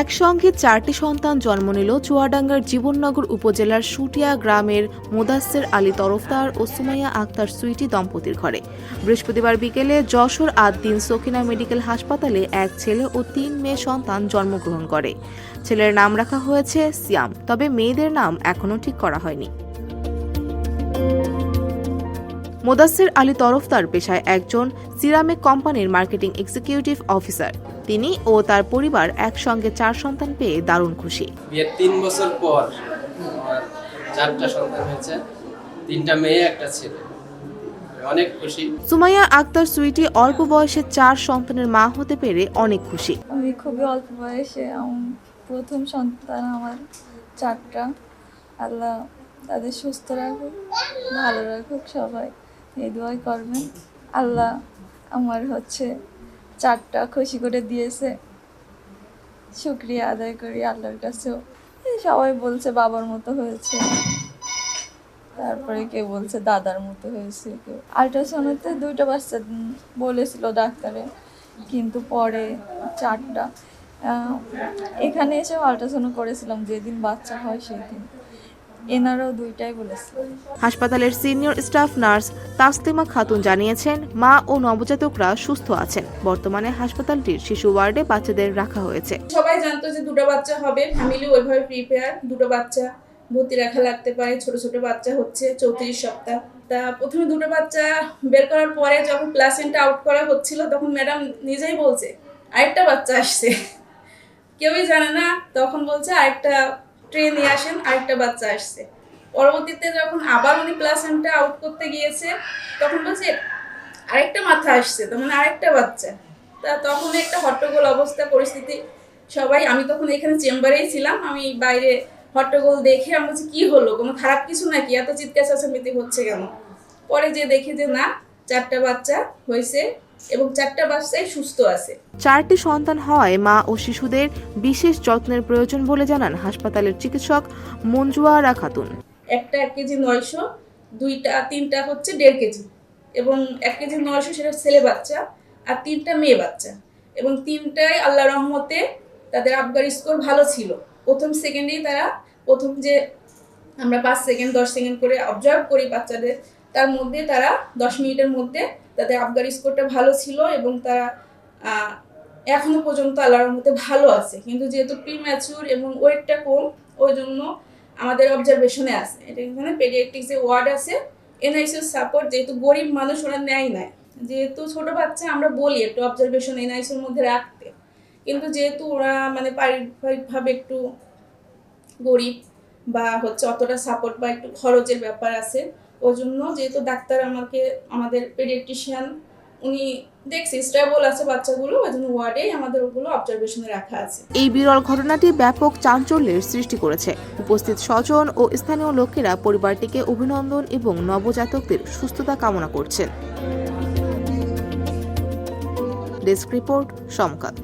একসঙ্গে 4টি সন্তান জন্ম নিল চুয়াডাঙ্গার জীবননগর উপজেলার সুটিয়া গ্রামের মোদাচ্ছের আলী তরফদার ও সুমাইয়া আক্তার সুইটি দম্পতির ঘরে। বৃহস্পতিবার বিকেলে যশোর আদ-দ্বীন সকিনা মেডিকেল হাসপাতালে এক ছেলে ও 3 মেয়ে সন্তান জন্মগ্রহণ করে। ছেলের নাম রাখা হয়েছে সিয়াম, তবে মেয়েদের নাম এখনও ঠিক করা হয়নি। মোদাচ্ছের আলী তরফদার পেশায় একজন সিরামিক কোম্পানির মার্কেটিং এক্সিকিউটিভ অফিসার। তিনি ও তার পরিবার একসঙ্গে 4 সন্তান পেয়ে দারুণ খুশি। বিয়ের 3 বছর পর আমার 4টা সন্তান হয়েছে, 3টা মেয়ে 1টা ছেলে। অনেক খুশি। সুমাইয়া আক্তার সুইটি অল্প বয়সে 4 সন্তানের মা হতে পেরে অনেক খুশি। আমি খুবই অল্প বয়সে প্রথম সন্তান আমার 4টা। আল্লাহ তাদের সুস্থ রাখুক, ভালো রাখুক, সবাই এই দোয়াই করবেন। আল্লাহ আমার 4টা খুশি করে দিয়েছে, শুকরিয়া আদায় করি আল্লাহর কাছেও। সবাই বলছে বাবার মতো হয়েছে, তারপরে কেউ বলছে দাদার মতো হয়েছে, কেউ আল্ট্রাসাউন্ডে 2টা বাচ্চা বলেছিল ডাক্তারে, কিন্তু পরে 4টা। এখানে এসে আল্ট্রাসাউন্ড করেছিলাম যেদিন বাচ্চা হয় সেই দিন, এনারাও 2টাই বলেছে। হাসপাতালের senior staff nurse Taslima Khatun জানিয়েছেন, মা ও নবজাতকরা সুস্থ আছেন। বর্তমানে হাসপাতালটির শিশু ওয়ার্ডে বাচ্চাদের রাখা হয়েছে। সবাই জানতো যে 2টা বাচ্চা হবে, ফ্যামিলি ওইভাবে প্রিপেয়ার। 2টো বাচ্চা ভর্তি রাখা লাগতে পারে, ছোট ছোট বাচ্চা হচ্ছে 34 সপ্তাহ। তা প্রথমে 2টো বাচ্চা বের করার পরে যখন প্লাসেন্টা আউট করা হচ্ছিল, তখন ম্যাডাম নিজেই বলছে আরেকটা বাচ্চা আসছে, কেউই জানে না। তখন বলছে আরেকটা ট্রে নিয়ে আসেন, আরেকটা বাচ্চা আসছে। পরবর্তীতে যখন আবার উনি প্লাসেন্টা আউট করতে গিয়েছে, তখন বলছে আরেকটা মাথা আসছে, তার মানে আরেকটা বাচ্চা। তা তখন একটা হট্টগোল অবস্থা পরিস্থিতি, সবাই, আমি তখন এখানে চেম্বারেই ছিলাম, আমি বাইরে হট্টগোল দেখে আমি বলছি কি হলো, কোনো খারাপ কিছু নাকি, এত চিৎকার চেঁচামেচি হচ্ছে কেন? পরে যে দেখি যে না, 4টা বাচ্চা হয়েছে এবং 4টা বাচ্চাই সুস্থ আছে। 4টি সন্তান হওয়ায় মা ও শিশুদের বিশেষ যত্নের প্রয়োজন বলে জানান হাসপাতালের চিকিৎসক মঞ্জুয়ারা খাতুন। একটা 1 কেজি 900, 3টা হচ্ছে 1.5 কেজি, এবং 1 কেজি 900 সেটা ছেলে বাচ্চা, আর 3টা মেয়ে বাচ্চা। এবং 3টাই আল্লাহর রহমতে তাদের আবগার স্কোর ভালো ছিল। প্রথম সেকেন্ডেই তারা, প্রথম যে আমরা 5 সেকেন্ড 10 সেকেন্ড করে অবজার্ভ করি বাচ্চাদের, তার মধ্যে তারা 10 মিনিটের মধ্যে তাদের আবগার স্কোরটা ভালো ছিল, এবং তারা এখনো পর্যন্ত আল্লাহর রহমতে ভালো আছে। কিন্তু যেহেতু প্রিম্যাচিউর এবং ওয়েটটা কম, ওই জন্য আমাদের অবজারভেশনে আছে। এটা এখানে পেডিয়াট্রিক যে ওয়ার্ড আছে, এনআইসিউ সাপোর্ট, যেহেতু গরিব মানুষ ওরা নেয় না, যেহেতু ছোট বাচ্চা আমরা বলি একটু অবজারভেশন এনআইসিউর মধ্যে রাখতে, কিন্তু যেহেতু ওরা মানে পারিবারিকভাবে একটু গরিব বা অতটা সাপোর্ট বা একটু খরচের ব্যাপার আছে, ওই জন্য যেহেতু ডাক্তার আমাদের পেডিয়াট্রিশিয়ান উনি দেখছি স্টেবল আছে বাচ্চাগুলো, ওই জন্য ওয়ার্ডে আমাদের ওগুলো অবজারভেশনে রাখা আছে। এই বিরল ঘটনাটি ব্যাপক চাঞ্চল্যের সৃষ্টি করেছে। উপস্থিত স্বজন ও স্থানীয় লোকেরা পরিবারটিকে অভিনন্দন এবং নবজাতকদের সুস্থতা কামনা করছেন। ডেস্ক রিপোর্ট, সমকাল।